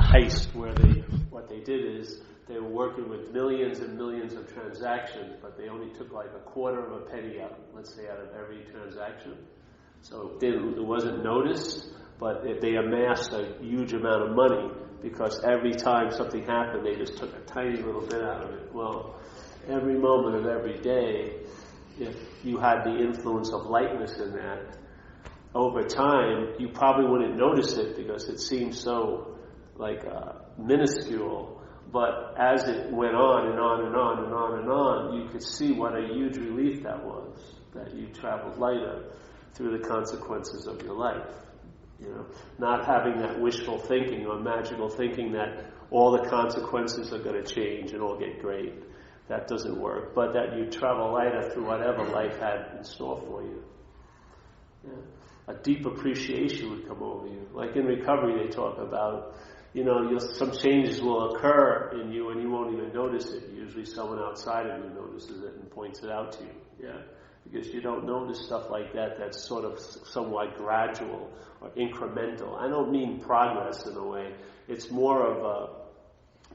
heist where what they did is they were working with millions and millions of transactions, but they only took like a quarter of a penny out, let's say, out of every transaction. So it wasn't noticed, but they amassed a huge amount of money because every time something happened, they just took a tiny little bit out of it. Well, every moment of every day, if you had the influence of lightness in that, over time, you probably wouldn't notice it because it seems so minuscule. But as it went on and on and on and on and on, you could see what a huge relief that was, that you traveled lighter through the consequences of your life. Not having that wishful thinking or magical thinking that all the consequences are going to change and all get great. That doesn't work. But that you travel lighter through whatever life had in store for you. A deep appreciation would come over you. Like in recovery, they talk about, some changes will occur in you and you won't even notice it. Usually someone outside of you notices it and points it out to you. Because you don't notice stuff like that that's sort of somewhat gradual or incremental. I don't mean progress in a way. It's more of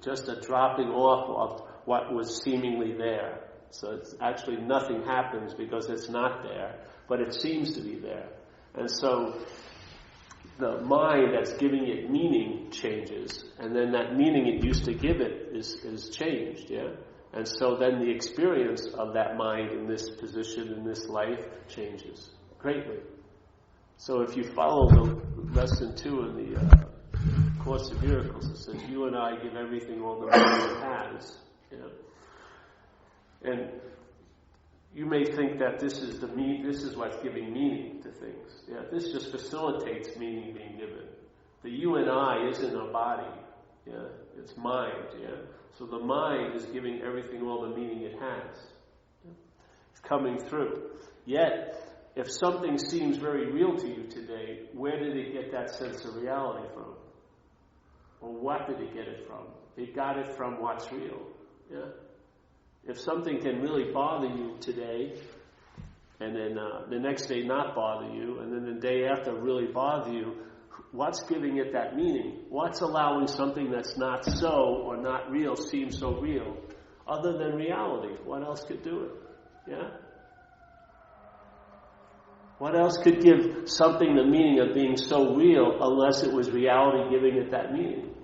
just a dropping off of what was seemingly there. So it's actually nothing happens because it's not there, but it seems to be there. And so the mind that's giving it meaning changes, and then that meaning it used to give it is changed, And so then the experience of that mind in this position, in this life, changes greatly. So if you follow the lesson 2 in the Course in Miracles, it says, you and I give everything all the meaning it has, And you may think that this is what's giving meaning to things. This just facilitates meaning being given. The you and I isn't a body. It's mind. So the mind is giving everything all the meaning it has. It's coming through. Yet, if something seems very real to you today, where did it get that sense of reality from? Or what did it get it from? It got it from what's real. If something can really bother you today, and then the next day not bother you, and then the day after really bother you, what's giving it that meaning? What's allowing something that's not so or not real seem so real? Other than reality, what else could do it? What else could give something the meaning of being so real unless it was reality giving it that meaning?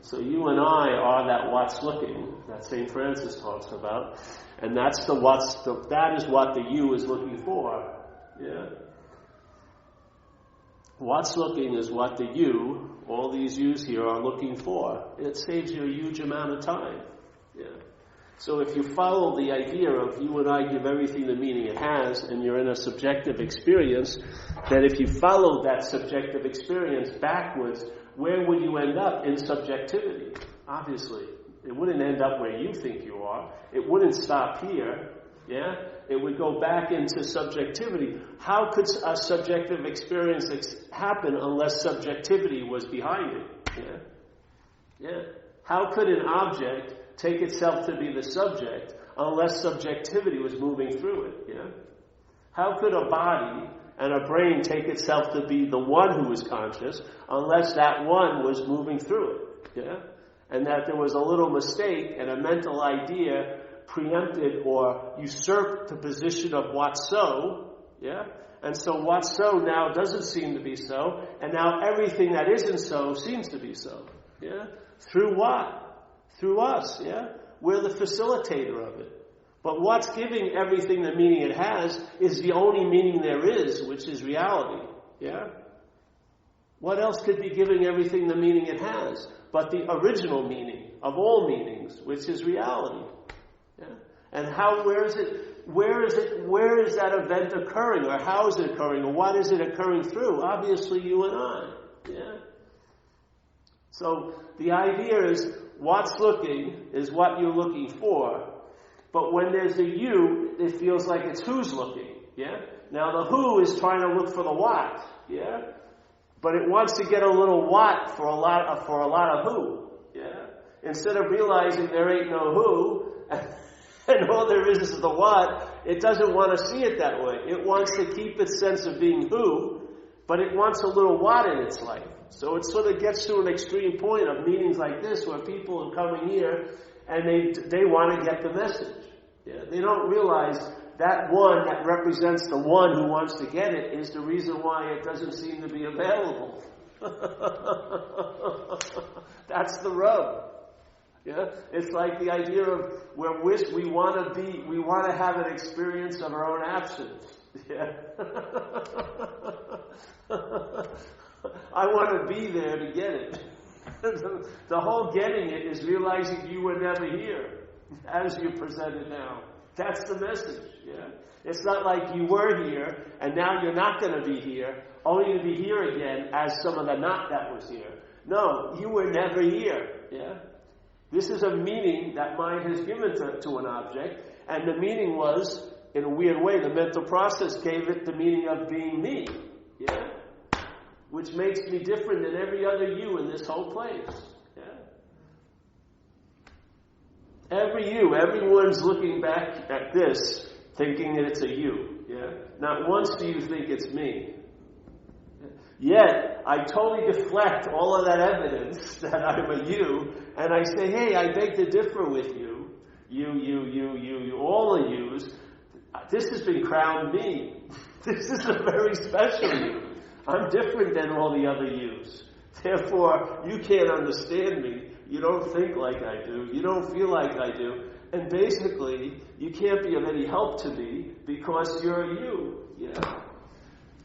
So you and I are that what's looking that St. Francis talks about, and that is what the you is looking for. What's looking is what the you, all these yous here, are looking for. It saves you a huge amount of time. So if you follow the idea of you and I give everything the meaning it has, and you're in a subjective experience, then if you follow that subjective experience backwards, where would you end up? In subjectivity, obviously. It wouldn't end up where you think you are. It wouldn't stop here. It would go back into subjectivity. How could a subjective experience happen unless subjectivity was behind it? How could an object take itself to be the subject unless subjectivity was moving through it? How could a body and a brain take itself to be the one who is conscious unless that one was moving through it? And that there was a little mistake and a mental idea preempted or usurped the position of what's so, And so what's so now doesn't seem to be so, and now everything that isn't so seems to be so, Through what? Through us, We're the facilitator of it. But what's giving everything the meaning it has is the only meaning there is, which is reality, What else could be giving everything the meaning it has but the original meaning of all meanings, which is reality? And where is that event occurring, or how is it occurring, or what is it occurring through? Obviously you and I. So the idea is what's looking is what you're looking for. But when there's a you, it feels like it's who's looking. Now the who is trying to look for the what. But it wants to get a little what for a lot of who. Instead of realizing there ain't no who, and all there is the what, it doesn't want to see it that way. It wants to keep its sense of being who, but it wants a little what in its life. So it sort of gets to an extreme point of meetings like this where people are coming here and they want to get the message. Yeah? They don't realize that one that represents the one who wants to get it is the reason why it doesn't seem to be available. That's the rub. Yeah? It's like the idea of where we want to have an experience of our own absence. Yeah. I want to be there to get it. The whole getting it is realizing you were never here, as you presented now. That's the message. Yeah. It's not like you were here and now you're not going to be here, only to be here again as some of the not that was here. No, you were never here. Yeah. This is a meaning that mind has given to an object, and the meaning was, in a weird way, the mental process gave it the meaning of being me. Yeah? Which makes me different than every other you in this whole place. Yeah? Everyone's looking back at this thinking that it's a you. Yeah? Not once do you think it's me. Yet, I totally deflect all of that evidence that I'm a you, and I say, hey, I beg to differ with you. You, all the yous. This has been crowned me. This is a very special you. I'm different than all the other yous. Therefore, you can't understand me. You don't think like I do. You don't feel like I do. And basically, you can't be of any help to me because you're a you. Yeah.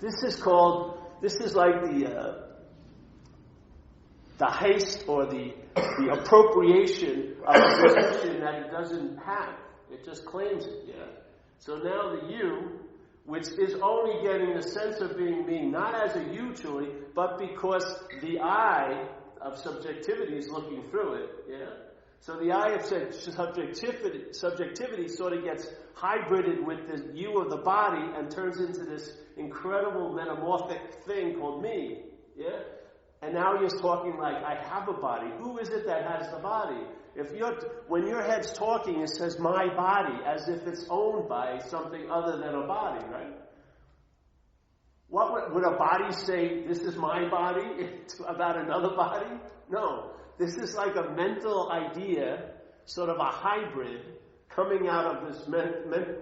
This is like the heist or the appropriation of a possession that it doesn't have. It just claims it, yeah. So now the you, which is only getting the sense of being me, not as a you truly, but because the I of subjectivity is looking through it, yeah. So the I of subjectivity sort of gets hybrided with the you of the body and turns into this incredible metamorphic thing called me. Yeah? And now you're talking like, I have a body. Who is it that has the body? When your head's talking, it says my body, as if it's owned by something other than a body, right? What would a body say, this is my body, about another body? No. This is like a mental idea, sort of a hybrid, coming out of this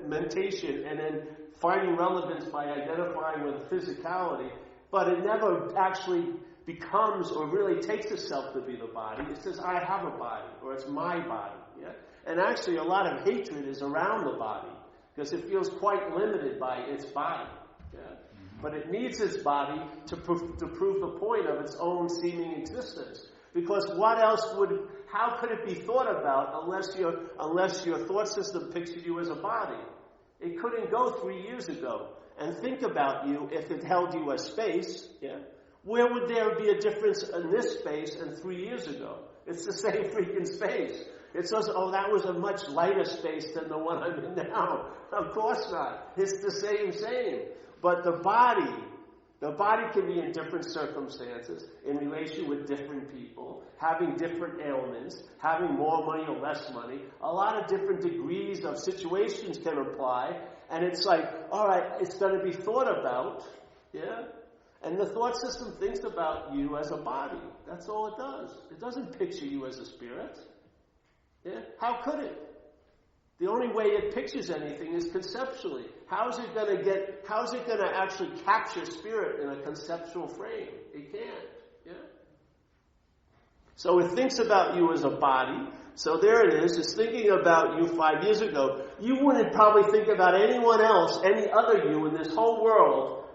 mentation and then finding relevance by identifying with physicality, but it never actually becomes or really takes itself to be the body. It says, I have a body, or it's my body. Yeah? And actually a lot of hatred is around the body, because it feels quite limited by its body. Yeah? But it needs its body to prove the point of its own seeming existence. Because how could it be thought about unless your thought system pictured you as a body? It couldn't go 3 years ago and think about you if it held you as space. Yeah? Where would there be a difference in this space and 3 years ago? It's the same freaking space. It says, oh, that was a much lighter space than the one I'm in now. Of course not. It's the same. But the body can be in different circumstances, in relation with different people, having different ailments, having more money or less money. A lot of different degrees of situations can apply, and it's like, all right, it's going to be thought about, yeah? And the thought system thinks about you as a body. That's all it does. It doesn't picture you as a spirit. Yeah? How could it? The only way it pictures anything is conceptually. How is it going to actually capture spirit in a conceptual frame? It can't. Yeah? So it thinks about you as a body. So there it is. It's thinking about you 5 years ago. You wouldn't probably think about anyone else, any other you in this whole world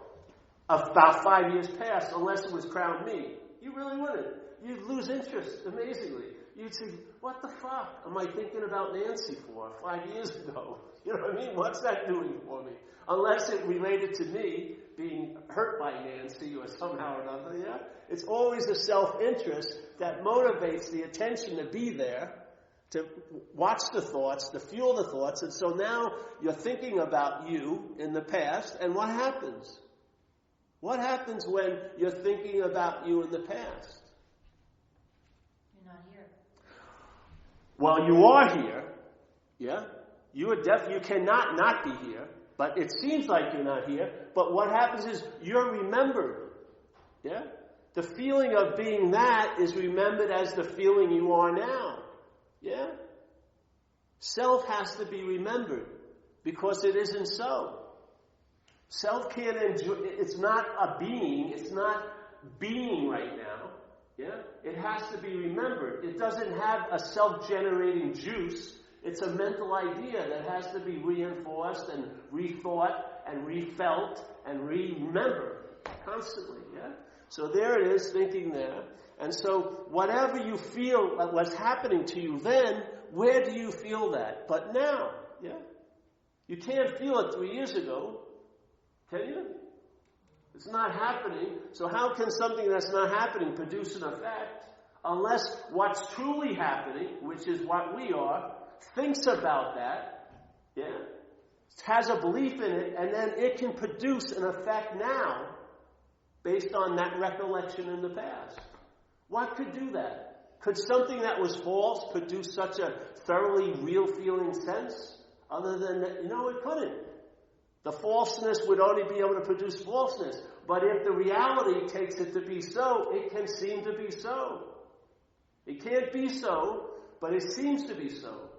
about 5 years past unless it was crowned me. You really wouldn't. You'd lose interest amazingly. You'd say, what the fuck am I thinking about Nancy for 5 years ago? You know what I mean? What's that doing for me? Unless it related to me being hurt by Nancy or somehow or another, yeah? It's always a self-interest that motivates the attention to be there, to watch the thoughts, to fuel the thoughts, and so now you're thinking about you in the past, and what happens? What happens when you're thinking about you in the past? Well, you are here, yeah? You cannot not be here, but it seems like you're not here. But what happens is you're remembered, yeah? The feeling of being that is remembered as the feeling you are now. Yeah? Self has to be remembered because it isn't so. Self can't enjoy, it's not a being, it's not being right now. Yeah? It has to be remembered. It doesn't have a self-generating juice. It's a mental idea that has to be reinforced and rethought and refelt and remembered constantly. Yeah? So there it is, thinking there. And so whatever you feel what's happening to you then, where do you feel that? But now, yeah? You can't feel it 3 years ago, can you? It's not happening. So how can something that's not happening produce an effect? Unless what's truly happening, which is what we are, thinks about that, yeah? Has a belief in it, and then it can produce an effect now based on that recollection in the past. What could do that? Could something that was false produce such a thoroughly real feeling sense? Other than that, it couldn't. The falseness would only be able to produce falseness. But if the reality takes it to be so, it can seem to be so. It can't be so, but it seems to be so.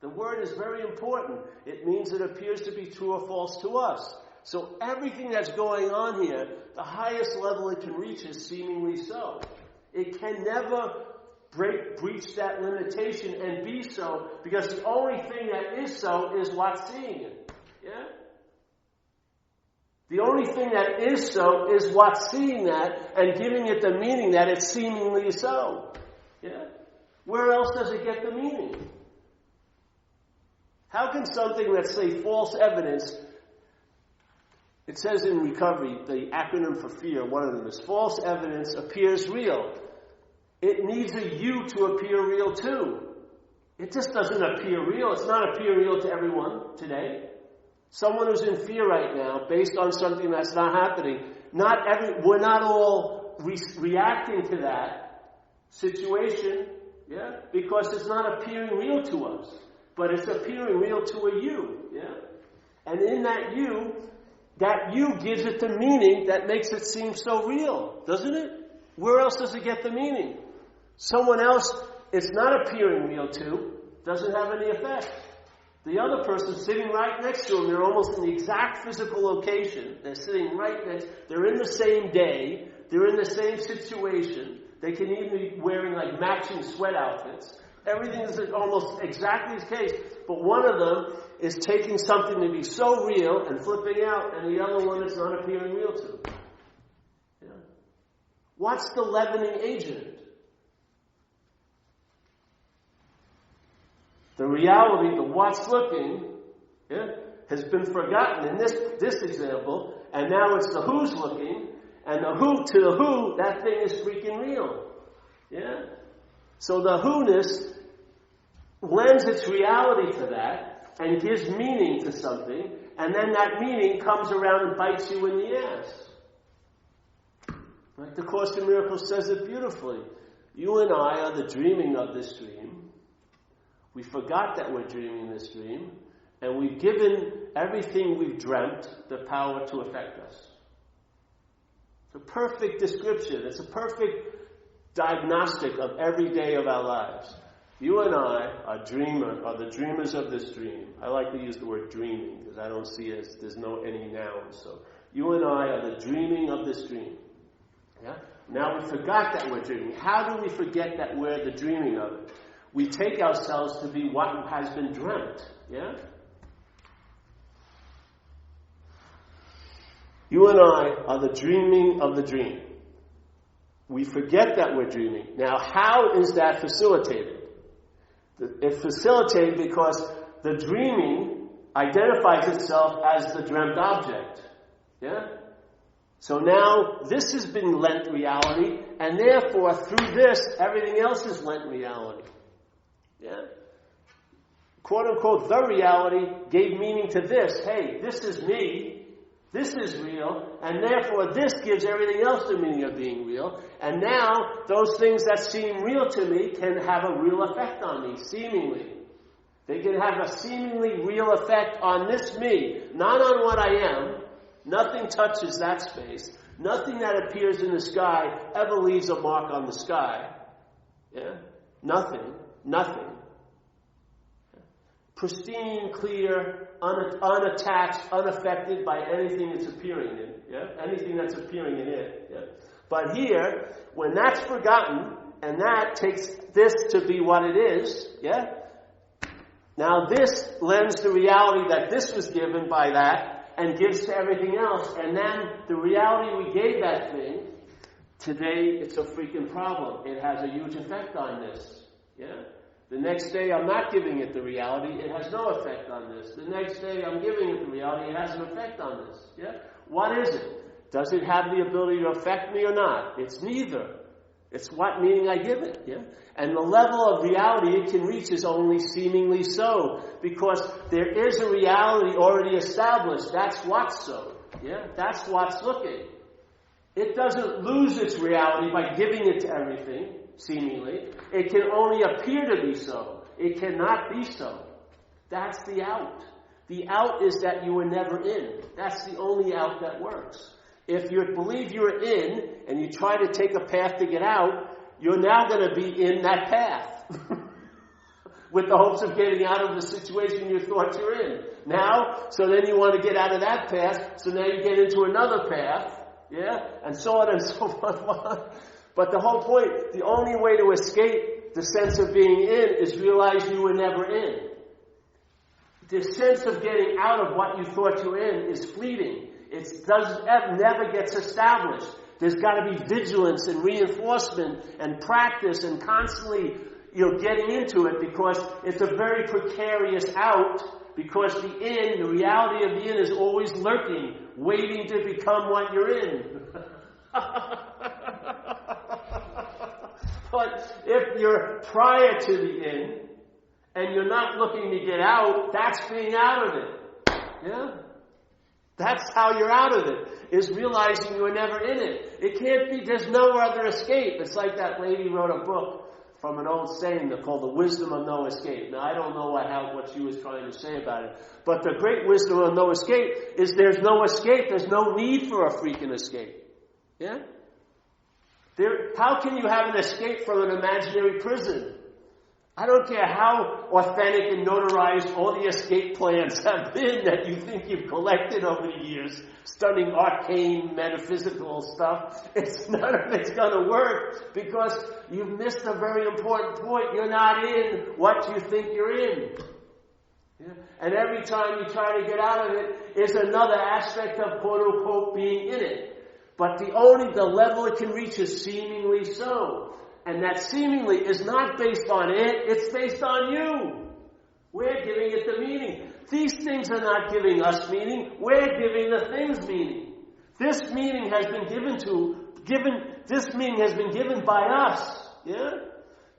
The word is very important. It means it appears to be true or false to us. So everything that's going on here, the highest level it can reach is seemingly so. It can never breach that limitation and be so, because the only thing that is so is what's seeing it. Yeah? The only thing that is so is what's seeing that and giving it the meaning that it's seemingly so. Yeah? Where else does it get the meaning? How can something that's, say, false evidence, it says in recovery, the acronym for fear, one of them is false evidence appears real. It needs a you to appear real too. It just doesn't appear real. It's not appear real to everyone today. Someone who's in fear right now, based on something that's not happening, we're not all reacting to that situation, yeah, because it's not appearing real to us, but it's appearing real to a you, yeah. And in that you gives it the meaning that makes it seem so real, doesn't it? Where else does it get the meaning? Someone else, it's not appearing real to, doesn't have any effect. The other person sitting right next to them, they're almost in the exact physical location. They're sitting right next, they're in the same day, they're in the same situation. They can even be wearing like matching sweat outfits. Everything is almost exactly the case, but one of them is taking something to be so real and flipping out, and the other one is not appearing real to. Yeah. What's the leavening agent? The reality, the what's looking, yeah, has been forgotten in this example, and now it's the who's looking, and the who to the who, that thing is freaking real. Yeah? So the who-ness lends its reality to that and gives meaning to something, and then that meaning comes around and bites you in the ass. Like the Course in Miracles says it beautifully. You and I are the dreaming of this dream. We forgot that we're dreaming this dream, and we've given everything we've dreamt the power to affect us. It's a perfect description. It's a perfect diagnostic of every day of our lives. You and I are the dreamers of this dream. I like to use the word dreaming because I don't see it as there's any noun. So you and I are the dreaming of this dream. Yeah? Now we forgot that we're dreaming. How do we forget that we're the dreaming of it? We take ourselves to be what has been dreamt. Yeah? You and I are the dreaming of the dream. We forget that we're dreaming. Now, how is that facilitated? It's facilitated because the dreaming identifies itself as the dreamt object. Yeah? So now, this has been lent reality, and therefore, through this, everything else is lent reality. Yeah? Quote unquote, the reality gave meaning to this. Hey, this is me. This is real. And therefore this gives everything else the meaning of being real. And now those things that seem real to me can have a real effect on me, seemingly. They can have a seemingly real effect on this me. Not on what I am. Nothing touches that space. Nothing that appears in the sky ever leaves a mark on the sky. Yeah? Nothing. Pristine, clear, unattached, unaffected by anything it's appearing in. Yeah? Anything that's appearing in it. Yeah? But here, when that's forgotten, and that takes this to be what it is, yeah? Now this lends the reality that this was given by that, and gives to everything else, and then the reality we gave that thing, today it's a freaking problem. It has a huge effect on this. Yeah? The next day I'm not giving it the reality, it has no effect on this. The next day I'm giving it the reality, it has an effect on this. Yeah? What is it? Does it have the ability to affect me or not? It's neither. It's what meaning I give it. Yeah? And the level of reality it can reach is only seemingly so, because there is a reality already established. That's what's so. Yeah? That's what's looking. It doesn't lose its reality by giving it to everything, seemingly. It can only appear to be so. It cannot be so. That's the out. The out is that you were never in. That's the only out that works. If you believe you're in, and you try to take a path to get out, you're now going to be in that path. With the hopes of getting out of the situation you thought you're in. Now, so then you want to get out of that path, so now you get into another path, yeah? And so on and so forth. But the whole point, the only way to escape the sense of being in is realize you were never in. The sense of getting out of what you thought you were in is fleeting. It never gets established. There's got to be vigilance and reinforcement and practice and constantly, getting into it, because it's a very precarious out, because the reality of the in is always lurking, waiting to become what you're in. But if you're prior to the in, and you're not looking to get out, that's being out of it. Yeah? That's how you're out of it, is realizing you were never in it. It can't be, there's no other escape. It's like that lady wrote a book from an old saying called The Wisdom of No Escape. Now, I don't know what she was trying to say about it, but the great wisdom of no escape is there's no escape. There's no need for a freaking escape. Yeah? How can you have an escape from an imaginary prison? I don't care how authentic and notarized all the escape plans have been that you think you've collected over the years, stunning arcane metaphysical stuff. None of it's going to work, because you've missed a very important point. You're not in what you think you're in. Yeah? And every time you try to get out of it is another aspect of quote unquote being in it. But the level it can reach is seemingly so. And that seemingly is not based on it, it's based on you. We're giving it the meaning. These things are not giving us meaning, we're giving the things meaning. This meaning has been given by us. Yeah?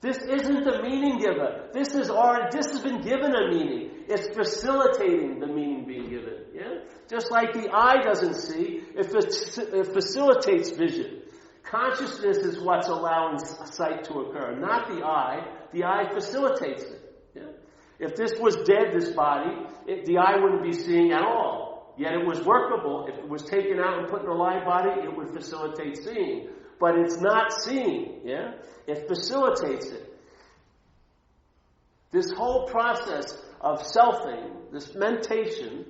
This isn't the meaning giver. This has been given a meaning. It's facilitating the meaning being given. Yeah? Just like the eye doesn't see, it facilitates vision. Consciousness is what's allowing sight to occur, not the eye. The eye facilitates it. Yeah? If this was dead, this body, the eye wouldn't be seeing at all. Yet it was workable. If it was taken out and put in a live body, it would facilitate seeing. But it's not seeing. Yeah? It facilitates it. This whole process of selfing, this mentation,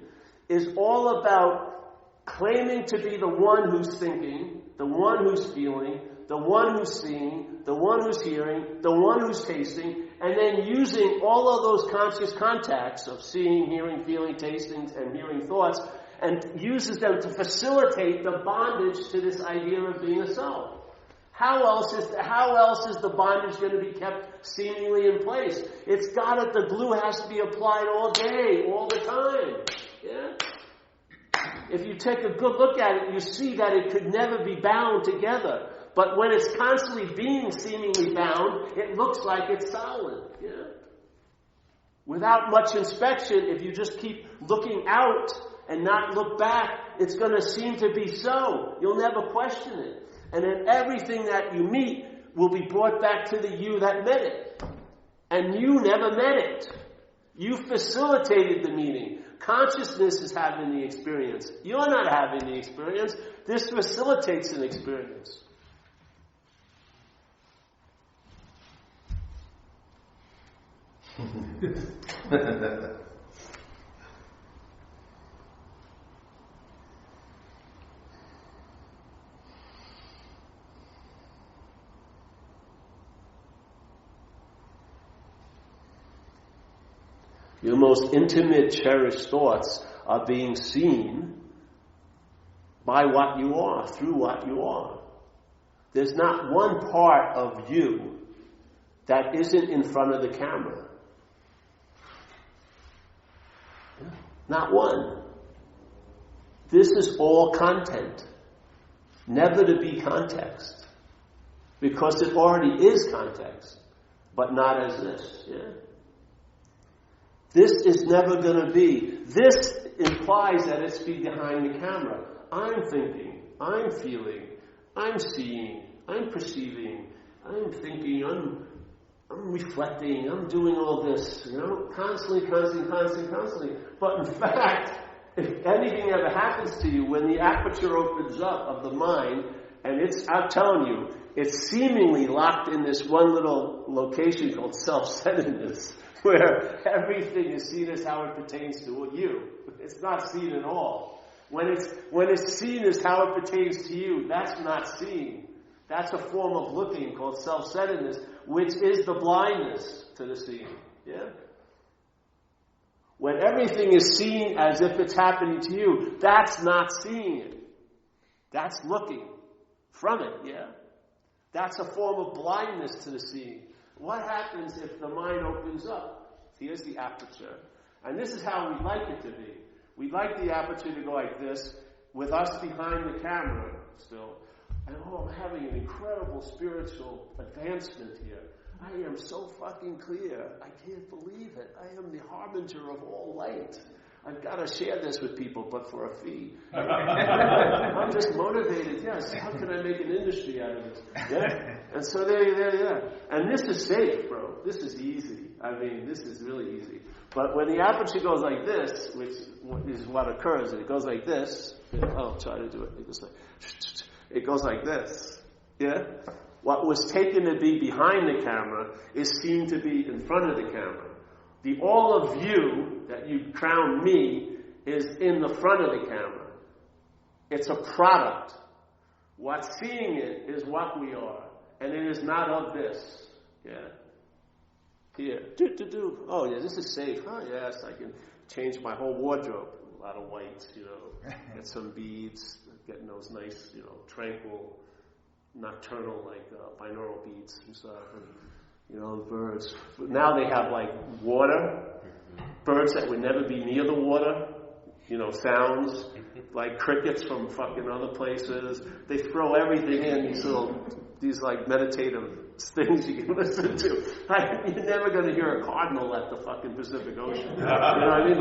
is all about claiming to be the one who's thinking, the one who's feeling, the one who's seeing, the one who's hearing, the one who's tasting, and then using all of those conscious contacts of seeing, hearing, feeling, tasting, and hearing thoughts, and uses them to facilitate the bondage to this idea of being a self. How else is the bondage going to be kept seemingly in place? It's got it. The glue has to be applied all day, all the time. Yeah? If you take a good look at it, you see that it could never be bound together. But when it's constantly being seemingly bound, it looks like it's solid. Yeah? Without much inspection, if you just keep looking out and not look back, it's going to seem to be so. You'll never question it. And then everything that you meet will be brought back to the you that met it. And you never met it. You facilitated the meeting. Consciousness is having the experience. You're not having the experience. This facilitates an experience. Your most intimate, cherished thoughts are being seen by what you are, through what you are. There's not one part of you that isn't in front of the camera. Not one. This is all content, never to be context, because it already is context, but not as this. Yeah? This is never going to be. This implies that it's behind the camera. I'm thinking, I'm feeling, I'm seeing, I'm perceiving, I'm thinking, I'm reflecting, I'm doing all this, constantly. But in fact, if anything ever happens to you, when the aperture opens up of the mind, and I'm telling you, it's seemingly locked in this one little location called self-centeredness, where everything is seen as how it pertains to you. It's not seen at all. When it's seen as how it pertains to you, that's not seen. That's a form of looking called self-centeredness, which is the blindness to the seeing. Yeah? When everything is seen as if it's happening to you, that's not seeing it. That's looking from it, yeah? That's a form of blindness to the seeing. What happens if the mind opens up? Here's the aperture. And this is how we'd like it to be. We'd like the aperture to go like this, with us behind the camera still. And I'm having an incredible spiritual advancement here. I am so fucking clear. I can't believe it. I am the harbinger of all light. I've got to share this with people, but for a fee. I'm just motivated. Yes. How can I make an industry out of this? Yeah. And so there. And this is safe, bro. This is easy. I mean, this is really easy. But when the aperture goes like this, which is what occurs, it goes like this. I'll try to do it. It goes like this. Yeah. What was taken to be behind the camera is seen to be in front of the camera. The all of you that you crown me is in the front of the camera. It's a product. What's seeing it is what we are. And it is not of this. Yeah. Here. Oh, yeah, this is safe. Oh, yes, I can change my whole wardrobe. A lot of whites, get some beads, getting those nice, tranquil, nocturnal, binaural beats and stuff. And, birds. But now they have, water. Birds that would never be near the water. Sounds like crickets from fucking other places. They throw everything in these meditative things you can listen to. You're never going to hear a cardinal at the fucking Pacific Ocean. You know what I mean?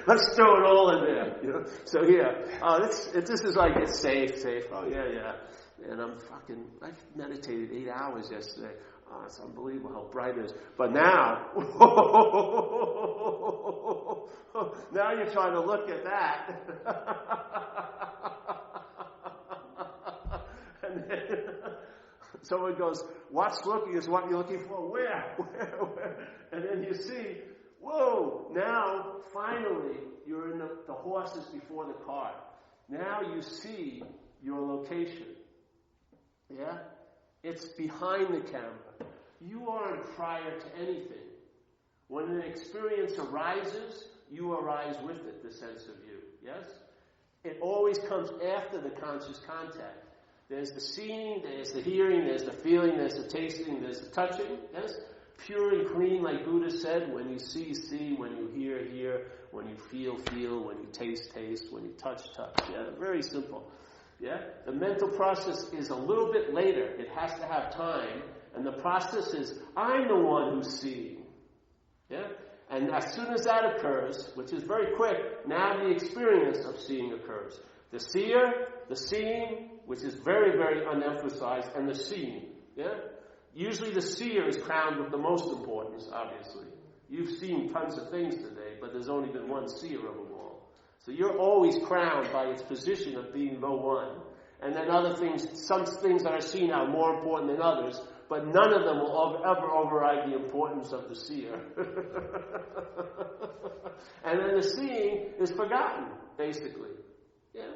Let's throw it all in there. So here, this is it's safe. Oh yeah. And I meditated 8 hours yesterday. Oh, it's unbelievable how bright it is. But now, now you're trying to look at that. And then someone goes, what's looking is what you're looking for. Where? And then you see, whoa, now finally you're in the horses before the cart. Now you see your location. Yeah? It's behind the camera. You aren't prior to anything. When an experience arises, you arise with it, the sense of you. Yes? It always comes after the conscious contact. There's the seeing, there's the hearing, there's the feeling, there's the tasting, there's the touching. Yes? Pure and clean, like Buddha said, when you see, when you hear, when you feel, when you taste, when you touch. Yeah? Very simple. Yeah? The mental process is a little bit later. It has to have time. And the process is, I'm the one who's seeing. Yeah? And as soon as that occurs, which is very quick, now the experience of seeing occurs. The seer, the seeing, which is very, very unemphasized, and the seeing. Yeah? Usually the seer is crowned with the most importance, obviously. You've seen tons of things today, but there's only been one seer of them all. So you're always crowned by its position of being the one. And then other things, some things that are seen are more important than others, but none of them will ever override the importance of the seer. And then the seeing is forgotten, basically. Yeah.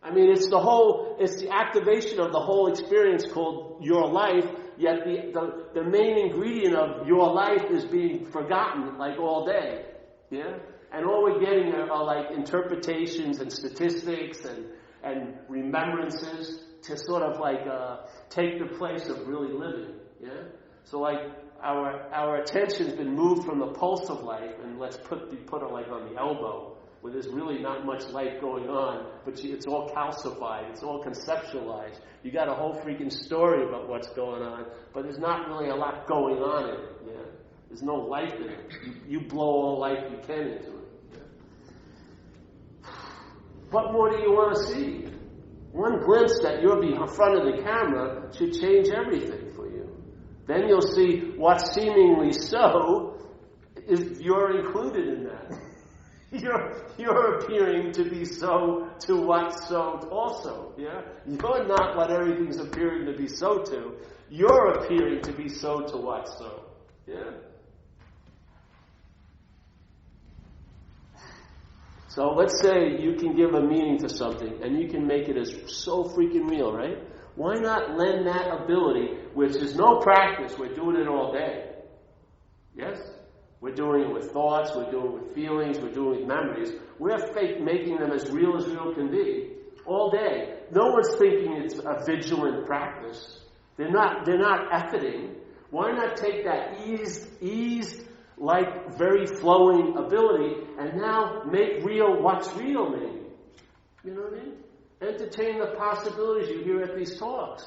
I mean, it's the activation of the whole experience called your life, yet the main ingredient of your life is being forgotten, like all day. Yeah? And all we're getting are like interpretations and statistics and remembrances to sort of like take the place of really living. Yeah? So like our attention's been moved from the pulse of life, and let's put it like on the elbow, where there's really not much life going on, but it's all calcified, it's all conceptualized. You got a whole freaking story about what's going on, but there's not really a lot going on in it. Yeah? There's no life in it. You blow all life you can into it. Yeah? What more do you want to see? One glimpse that you're in front of the camera should change everything for you. Then you'll see what's seemingly so is you're included in that. You're appearing to be so to what's so also. Yeah? You're not what everything's appearing to be so to. You're appearing to be so to what's so. Yeah? So let's say you can give a meaning to something and you can make it as so freaking real, right? Why not lend that ability, which is no practice, we're doing it all day. Yes? We're doing it with thoughts, we're doing it with feelings, we're doing it with memories. We're making them as real can be all day. No one's thinking it's a vigilant practice. They're not efforting. Why not take that eased, like very flowing ability and now make real what's real maybe? You know what I mean? Entertain the possibilities you hear at these talks.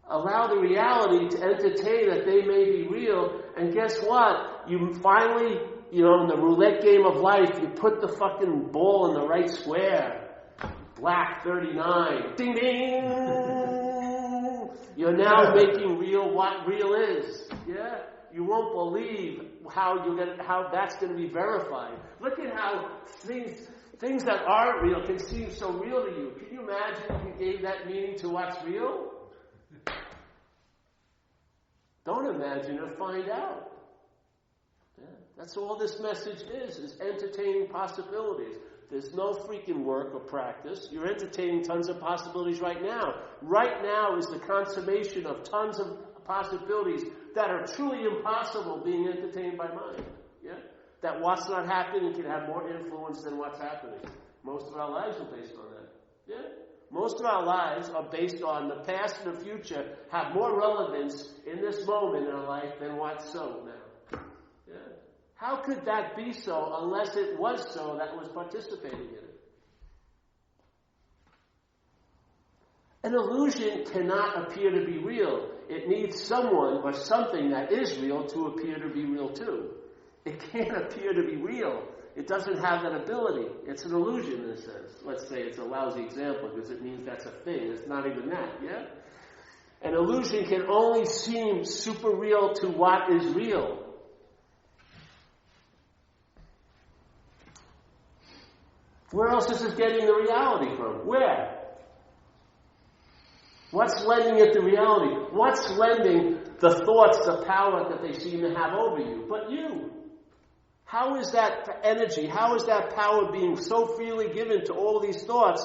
Allow the reality to entertain that they may be real, and guess what? You finally, in the roulette game of life, you put the fucking ball in the right square. Black 39. Ding ding! You're now making real what real is. Yeah? You won't believe how that's going to be verified. Look at how things that aren't real can seem so real to you. Can you imagine if you gave that meaning to what's real? Don't imagine or find out. Yeah, that's all this message is entertaining possibilities. There's no freaking work or practice. You're entertaining tons of possibilities right now. Right now is the consummation of tons of possibilities that are truly impossible being entertained by mind. Yeah? That what's not happening can have more influence than what's happening. Most of our lives are based on that. Yeah? Most of our lives are based on the past and the future have more relevance in this moment in our life than what's so now. Yeah? How could that be so unless it was so that was participating in it? An illusion cannot appear to be real. It needs someone or something that is real to appear to be real too. It can't appear to be real. It doesn't have that ability. It's an illusion in a sense. Let's say it's a lousy example because it means that's a thing. It's not even that, yeah? An illusion can only seem super real to what is real. Where else is it getting the reality from? Where? What's lending it the reality? What's lending the thoughts the power that they seem to have over you? But you. How is that energy, how is that power being so freely given to all these thoughts?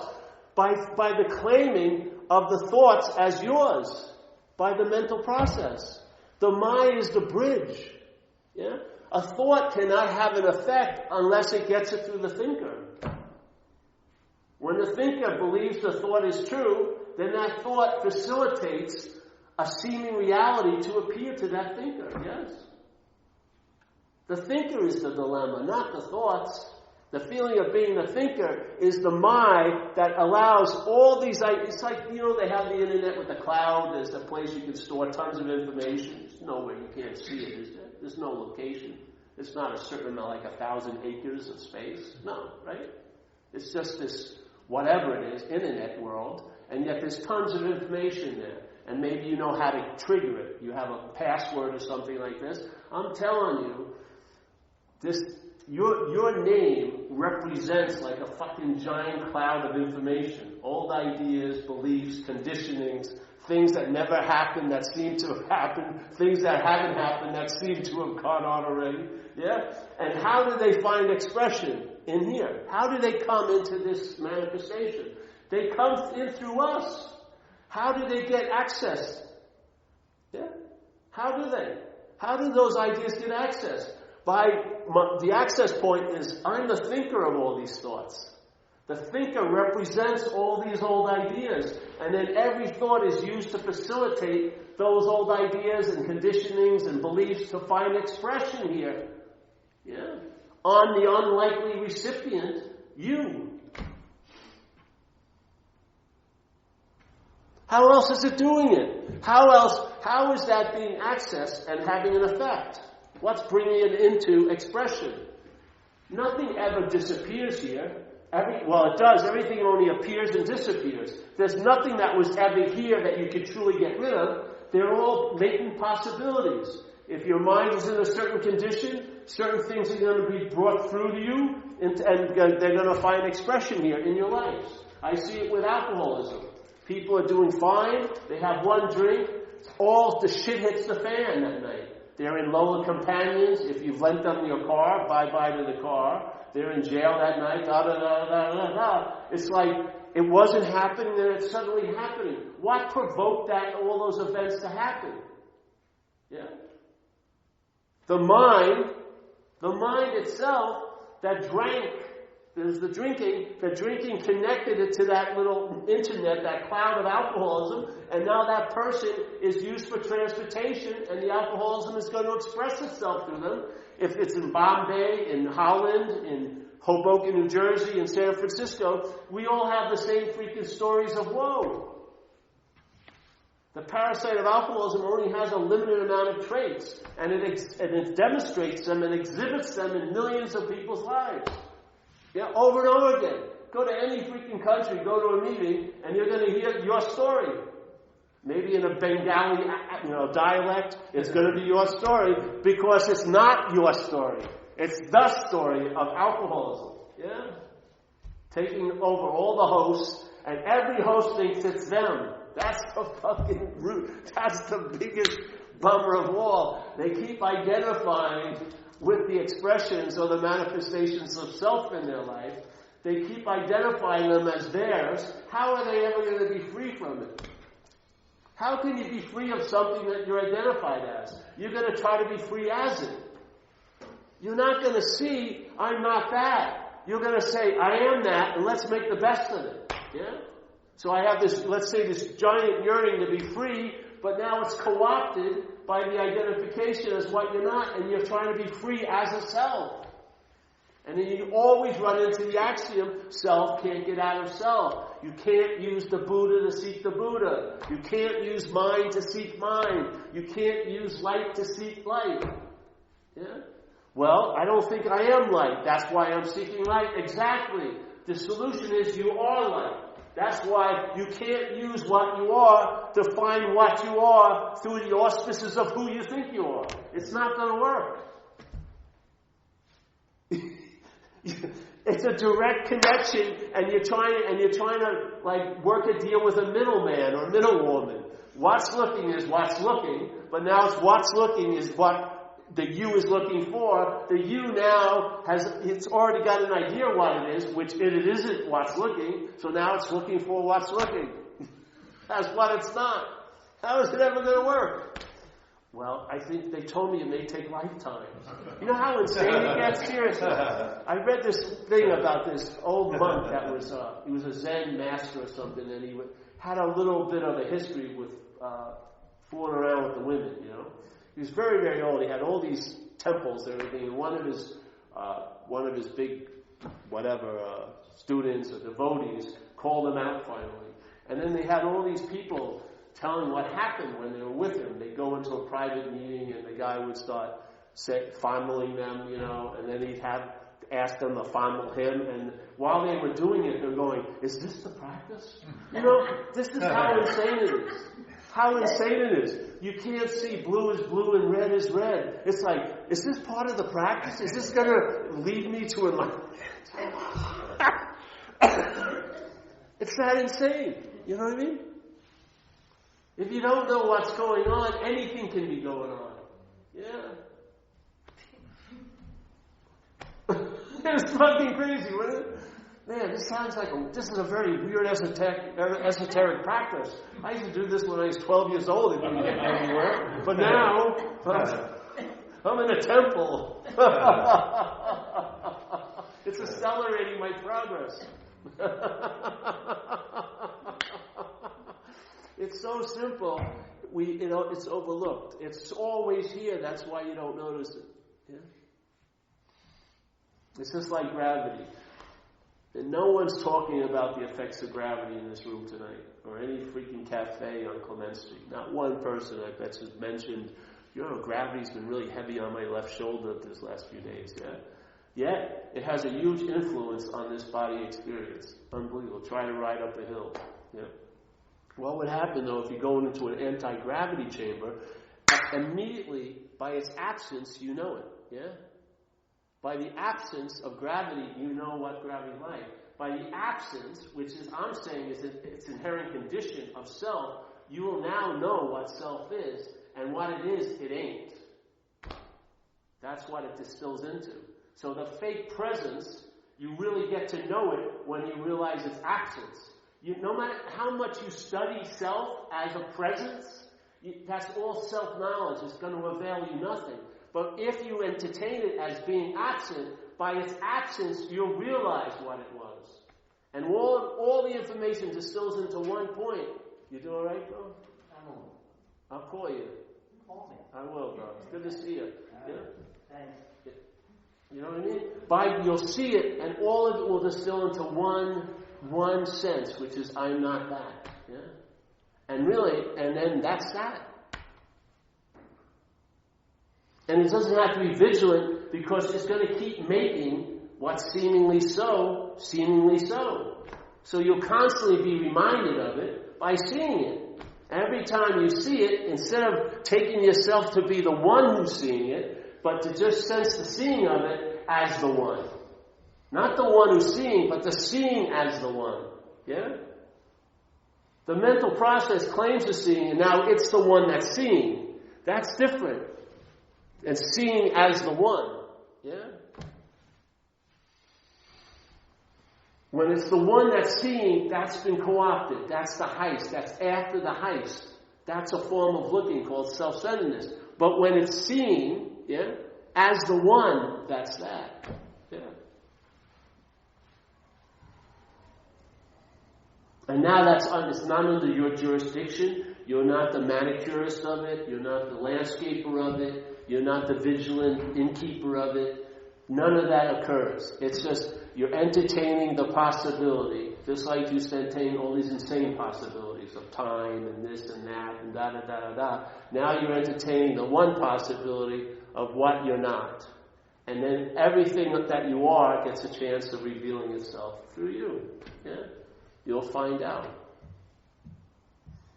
By the claiming of the thoughts as yours, by the mental process. The mind is the bridge. Yeah? A thought cannot have an effect unless it gets it through the thinker. When the thinker believes the thought is true, then that thought facilitates a seeming reality to appear to that thinker. Yes? The thinker is the dilemma, not the thoughts. The feeling of being the thinker is the mind that allows all these ideas. It's like, they have the internet with the cloud. There's a place you can store tons of information. There's nowhere you can't see it, is there? There's no location. It's not a certain amount, like 1,000 acres of space. No, right? It's just this, whatever it is, internet world. And yet there's tons of information there. And maybe you know how to trigger it. You have a password or something like this. I'm telling you, your name represents like a fucking giant cloud of information. Old ideas, beliefs, conditionings, things that never happened that seem to have happened, things that haven't happened that seem to have gone on already. Yeah? And how do they find expression in here? How do they come into this manifestation? They come in through us. How do they get access? Yeah? How do they? How do those ideas get access? The access point is, I'm the thinker of all these thoughts. The thinker represents all these old ideas. And then every thought is used to facilitate those old ideas and conditionings and beliefs to find expression here. Yeah? On the unlikely recipient, you. How else is it doing it? How is that being accessed and having an effect? What's bringing it into expression? Nothing ever disappears here. It does. Everything only appears and disappears. There's nothing that was ever here that you could truly get rid of. They're all latent possibilities. If your mind is in a certain condition, certain things are going to be brought through to you, and they're going to find expression here in your life. I see it with alcoholism. People are doing fine. They have one drink. All the shit hits the fan that night. They're in lower companions. If you've lent them your car, bye-bye to the car. They're in jail that night. Da-da-da-da-da-da. It's like it wasn't happening and it's suddenly happening. What provoked all those events to happen? Yeah. The mind itself that drank, there's the drinking connected it to that little internet, that cloud of alcoholism, and now that person is used for transportation, and the alcoholism is going to express itself through them. If it's in Bombay, in Holland, in Hoboken, New Jersey, in San Francisco, we all have the same freaking stories of woe. The parasite of alcoholism only has a limited amount of traits, and it demonstrates them and exhibits them in millions of people's lives. Yeah, over and over again. Go to any freaking country, go to a meeting, and you're going to hear your story. Maybe in a Bengali, dialect, it's going to be your story because it's not your story. It's the story of alcoholism. Yeah, taking over all the hosts, and every host thinks it's them. That's the fucking root. That's the biggest bummer of all. They keep identifying with the expressions or the manifestations of self in their life. They keep identifying them as theirs. How are they ever going to be free from it? How can you be free of something that you're identified as? You're going to try to be free as it. You're not going to see, I'm not that. You're going to say, I am that, and let's make the best of it. Yeah? So I have this, let's say, this giant yearning to be free, but now it's co-opted by the identification as what you're not, and you're trying to be free as a self. And then you always run into the axiom, self can't get out of self. You can't use the Buddha to seek the Buddha. You can't use mind to seek mind. You can't use light to seek light. Yeah? Well, I don't think I am light. That's why I'm seeking light. Exactly. The solution is you are light. That's why you can't use what you are to find what you are through the auspices of who you think you are. It's not going to work. It's a direct connection, and you're trying to like work a deal with a middleman or middlewoman. What's looking is what's looking, but now it's what's looking is what the you is looking for. The you now it's already got an idea what it is, which it isn't what's looking, so now it's looking for what's looking. That's what it's not. How is it ever going to work? Well, I think they told me it may take lifetimes. You know how insane it gets? Seriously. I read this thing about this old monk that he was a Zen master or something, and he had a little bit of a history with fooling around with the women, you know. He was very, very old. He had all these temples and everything, and one of his big, students or devotees called him out finally. And then they had all these people telling what happened when they were with him. They'd go into a private meeting, and the guy would start fondling them, you know, and then he'd have asked them to fondle him, and while they were doing it, they're going, is this the practice? You know, this is how insane it is. How insane it is. You can't see blue is blue and red is red. It's like, is this part of the practice? Is this going to lead me to enlightenment? It's that insane. You know what I mean? If you don't know what's going on, anything can be going on. Yeah. It's fucking crazy, wasn't it? Man, this sounds like this is a very weird esoteric practice. I used to do this when I was 12 years old. It didn't get me anywhere. But now, I'm in a temple. It's accelerating my progress. It's so simple. It's overlooked. It's always here. That's why you don't notice it. Yeah? It's just like gravity. And no one's talking about the effects of gravity in this room tonight, or any freaking cafe on Clement Street. Not one person, I bet, has mentioned, gravity's been really heavy on my left shoulder these last few days. Yeah. Yet, it has a huge influence on this body experience. Unbelievable. Try to ride up a hill. Yeah. What would happen, though, if you go into an anti-gravity chamber, immediately, by its absence, you know it. Yeah? By the absence of gravity, you know what gravity is like. By the absence, which is, I'm saying, is its inherent condition of self, you will now know what self is, and what it is, it ain't. That's what it distills into. So the fake presence, you really get to know it when you realize its absence. No matter how much you study self as a presence, that's all self-knowledge. It's going to avail you nothing. But if you entertain it as being absent, by its absence, you'll realize what it was. And all the information distills into one point. You do all right, bro? I'll call you. Call me. I will, bro. It's good to see you. Yeah? Thanks. You know what I mean? You'll see it, and all of it will distill into one sense, which is, I'm not that. Yeah? And then that's that. And it doesn't have to be vigilant, because it's going to keep making what's seemingly so, seemingly so. So you'll constantly be reminded of it by seeing it. Every time you see it, instead of taking yourself to be the one who's seeing it, but to just sense the seeing of it as the one. Not the one who's seeing, but the seeing as the one. Yeah? The mental process claims the seeing, and now it's the one that's seeing. That's different. And seeing as the one. Yeah? When it's the one that's seeing, that's been co-opted. That's the heist. That's after the heist. That's a form of looking called self-centeredness. But when it's seeing, yeah, as the one, that's that. Yeah. And now it's not under your jurisdiction. You're not the manicurist of it. You're not the landscaper of it. You're not the vigilant innkeeper of it. None of that occurs. It's just you're entertaining the possibility, just like you entertain all these insane possibilities of time and this and that and da-da-da-da-da. Now you're entertaining the one possibility of what you're not. And then everything that you are gets a chance of revealing itself through you. Yeah? You'll find out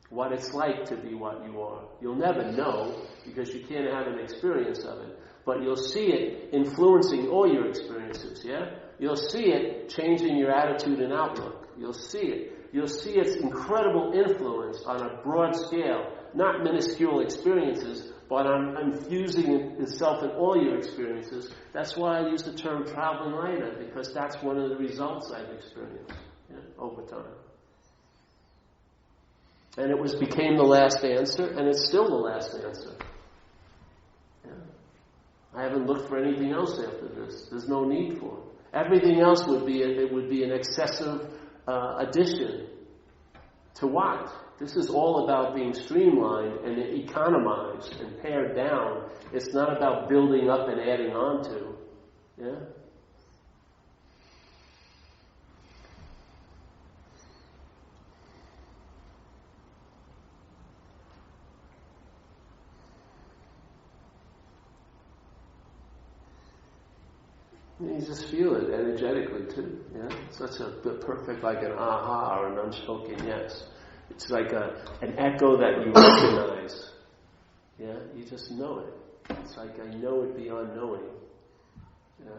what it's like to be what you are. You'll never know because you can't have an experience of it. But you'll see it influencing all your experiences, yeah? You'll see it changing your attitude and outlook. You'll see it. You'll see its incredible influence on a broad scale, not minuscule experiences, but on infusing itself in all your experiences. That's why I use the term traveling lighter, because that's one of the results I've experienced over time. And it became the last answer, and it's still the last answer. Yeah. I haven't looked for anything else after this. There's no need for it. Everything else would be an excessive addition to what? This is all about being streamlined and economized and pared down. It's not about building up and adding on to. Yeah? You just feel it energetically too. Yeah, such a perfect, like an aha or an unspoken yes. It's like an echo that you recognize. Yeah, you just know it. It's like I know it beyond knowing. Yeah.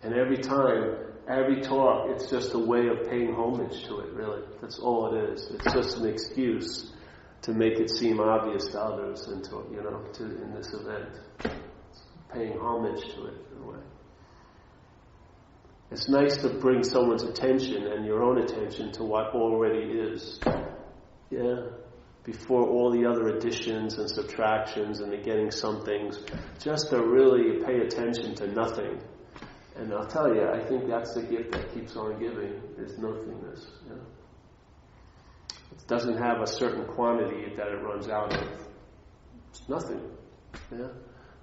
And every time, every talk, it's just a way of paying homage to it, really. That's all it is. It's just an excuse to make it seem obvious to others and to in this event. It's paying homage to it in a way. It's nice to bring someone's attention and your own attention to what already is. Yeah. Before all the other additions and subtractions and the getting some things, just to really pay attention to nothing. And I'll tell you, I think that's the gift that keeps on giving, is nothingness. Yeah. It doesn't have a certain quantity that it runs out of. It's nothing. Yeah.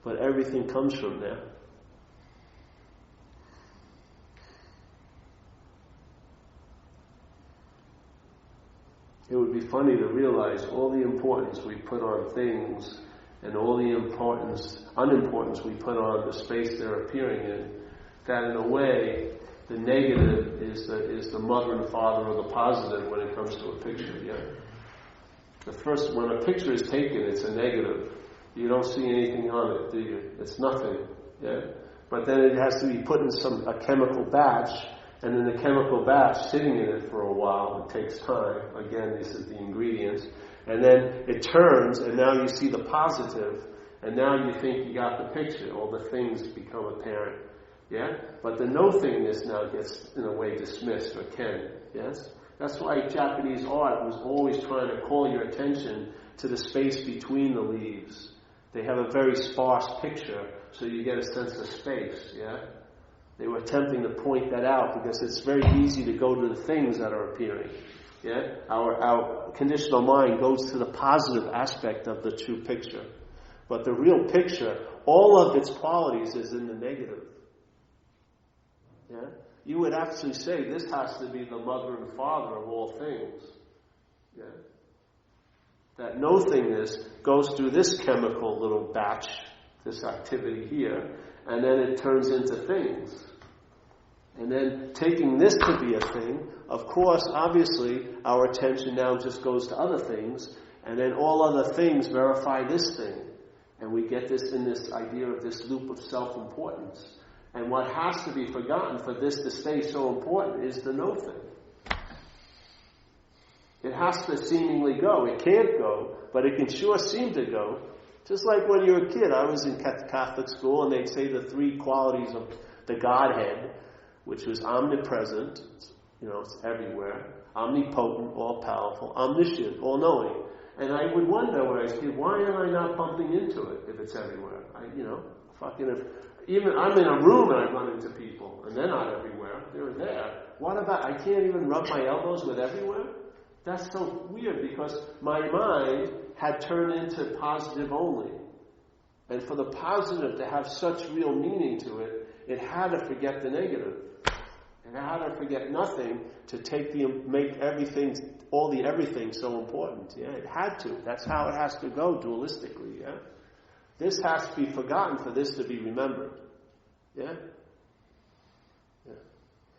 But everything comes from there. It would be funny to realize all the importance we put on things and all the unimportance we put on the space they're appearing in, that in a way, the negative is the mother and father of the positive when it comes to a picture, yeah? When a picture is taken, it's a negative. You don't see anything on it, do you? It's nothing, yeah? But then it has to be put in a chemical batch, and then the chemical batch, sitting in it for a while, it takes time. Again, this is the ingredients. And then it turns, and now you see the positive, and now you think you got the picture. All the things become apparent. Yeah? But the no-thingness now gets, in a way, dismissed, or can. Yes? That's why Japanese art was always trying to call your attention to the space between the leaves. They have a very sparse picture, so you get a sense of space. Yeah? They were attempting to point that out because it's very easy to go to the things that are appearing. Yeah? Our conditional mind goes to the positive aspect of the true picture. But the real picture, all of its qualities is in the negative. Yeah? You would actually say this has to be the mother and father of all things. Yeah? That no-thingness goes through this chemical little batch, this activity here, and then it turns into things. And then taking this to be a thing, of course, obviously, our attention now just goes to other things, and then all other things verify this thing. And we get this in this idea of this loop of self-importance. And what has to be forgotten for this to stay so important is the no thing. It has to seemingly go. It can't go, but it can sure seem to go. Just like when you're a kid. I was in Catholic school, and they'd say the three qualities of the Godhead, which was omnipresent, it's everywhere, omnipotent, all-powerful, omniscient, all-knowing. And I would wonder when I was a kid, why am I not bumping into it if it's everywhere? Even I'm in a room and I run into people, and they're not everywhere, they're there. What about, I can't even rub my elbows with everywhere? That's so weird because my mind had turned into positive only. And for the positive to have such real meaning to it, it had to forget the negative. It had to forget nothing to make everything, all the everything so important. Yeah, it had to. That's how it has to go dualistically. Yeah, this has to be forgotten for this to be remembered. Yeah. Yeah.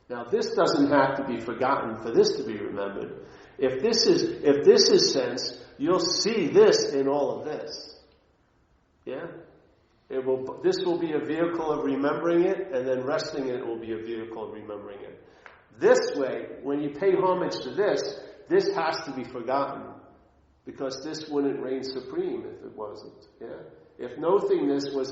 Now this doesn't have to be forgotten for this to be remembered. If this is sense, you'll see this in all of this. Yeah. This will be a vehicle of remembering it, and then resting in it will be a vehicle of remembering it. This way, when you pay homage to this has to be forgotten, because this wouldn't reign supreme if it wasn't. Yeah? If nothingness was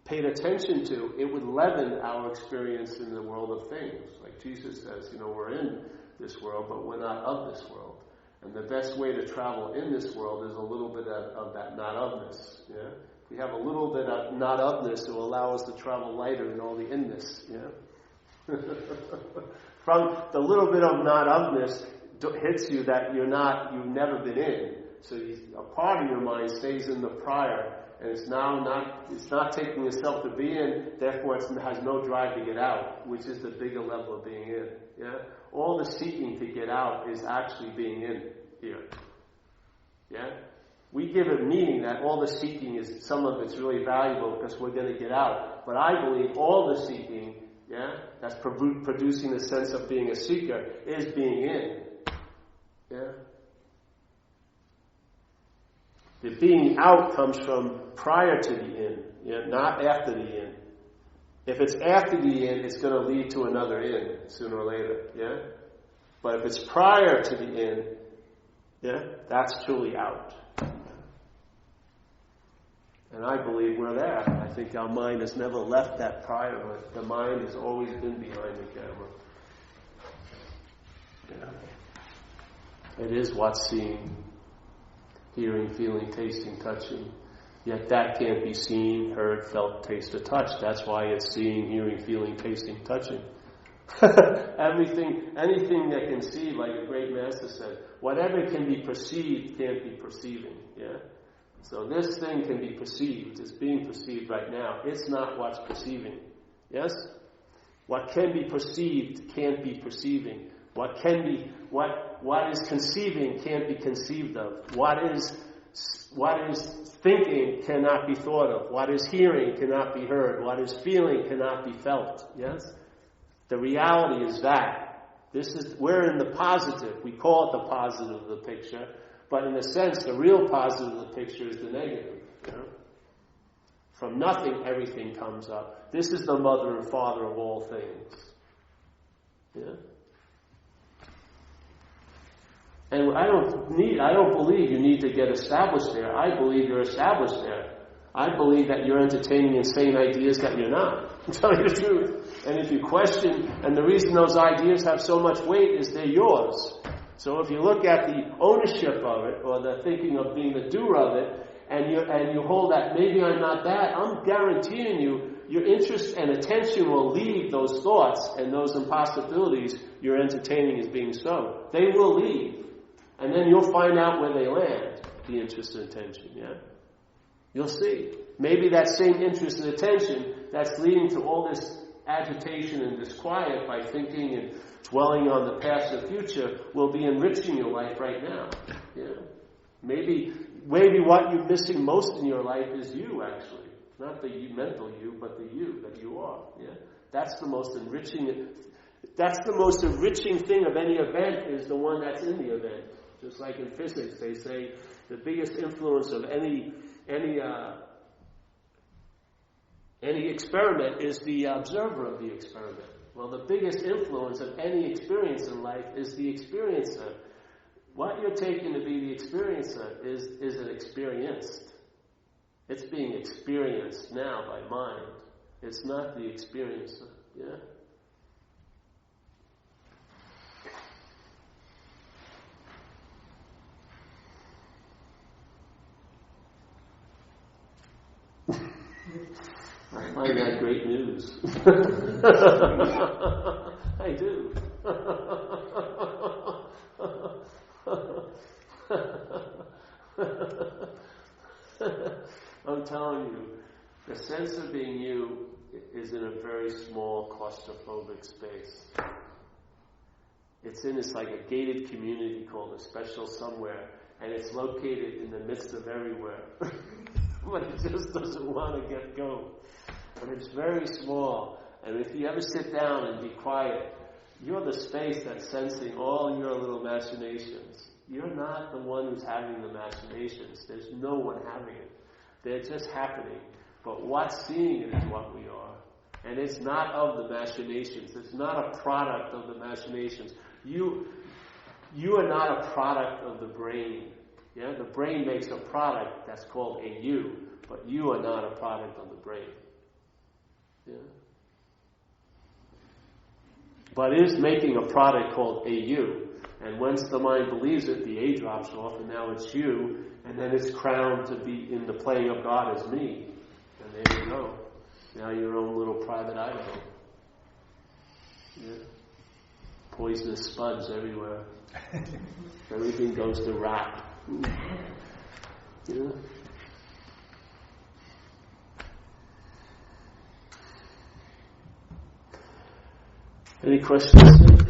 paid attention to, it would leaven our experience in the world of things. Like Jesus says, we're in this world, but we're not of this world. And the best way to travel in this world is a little bit of that not-ofness. Yeah? If we have a little bit of not-ofness, it will allow us to travel lighter in all the inness. Yeah? From the little bit of not-ofness hits you that you've never been in. So a part of your mind stays in the prior, and it's not taking itself to be in, therefore it has no drive to get out, which is the bigger level of being in. Yeah? All the seeking to get out is actually being in here. Yeah? We give it meaning that all the seeking is, some of it's really valuable because we're going to get out. But I believe all the seeking, that's producing the sense of being a seeker, is being in. Yeah? The being out comes from prior to the in, not after the in. If it's after the in, it's going to lead to another in sooner or later. Yeah? But if it's prior to the in, that's truly out. And I believe we're there. I think our mind has never left that prior. The mind has always been behind the camera. It is what's seeing, hearing, feeling, tasting, touching. Yet that can't be seen, heard, felt, tasted, touched. That's why it's seeing, hearing, feeling, tasting, touching. Anything that can see, like a great master said, whatever can be perceived can't be perceiving. Yeah? So this thing can be perceived. It's being perceived right now. It's not what's perceiving. Yes? What can be perceived can't be perceiving. What is conceiving can't be conceived of. What is thinking cannot be thought of. What is hearing cannot be heard. What is feeling cannot be felt. Yes? The reality is that. We're in the positive. We call it the positive of the picture. But in a sense, the real positive of the picture is the negative. From nothing, everything comes up. This is the mother and father of all things. Yeah? And I don't believe you need to get established there. I believe you're established there. I believe that you're entertaining insane ideas that you're not. To tell you the truth. And if you question, and the reason those ideas have so much weight is they're yours. So if you look at the ownership of it, or the thinking of being the doer of it, and you hold that maybe I'm not that, I'm guaranteeing you, your interest and attention will leave those thoughts and those impossibilities you're entertaining as being so. They will leave. And then you'll find out where they land, the interest and attention, You'll see. Maybe that same interest and attention that's leading to all this agitation and disquiet by thinking and dwelling on the past and future will be enriching your life right now. Maybe what you're missing most in your life is you, actually. Not the mental you, but the you that you are. That's the most enriching thing of any event is the one that's in the event. Just like in physics, they say the biggest influence of any experiment is the observer of the experiment. Well, the biggest influence of any experience in life is the experiencer. What you're taking to be the experiencer is an experienced. It's being experienced now by mind. It's not the experiencer. I find that great news. I do. I'm telling you, the sense of being you is in a very small claustrophobic space. It's like a gated community called a special somewhere, and it's located in the midst of everywhere. But it just doesn't want to get go. And it's very small. And if you ever sit down and be quiet, you're the space that's sensing all your little machinations. You're not the one who's having the machinations. There's no one having it. They're just happening. But what's seeing it is what we are. And it's not of the machinations. It's not a product of the machinations. You are not a product of the brain. The brain makes a product that's called a you, but you are not a product of the brain. But it is making a product called a you. And once the mind believes it, the A drops off, and now it's you, and then it's crowned to be in the playing of God as me. And there you go. Now your own little private Idaho. Poisonous spuds everywhere. Everything goes to rot. Any questions?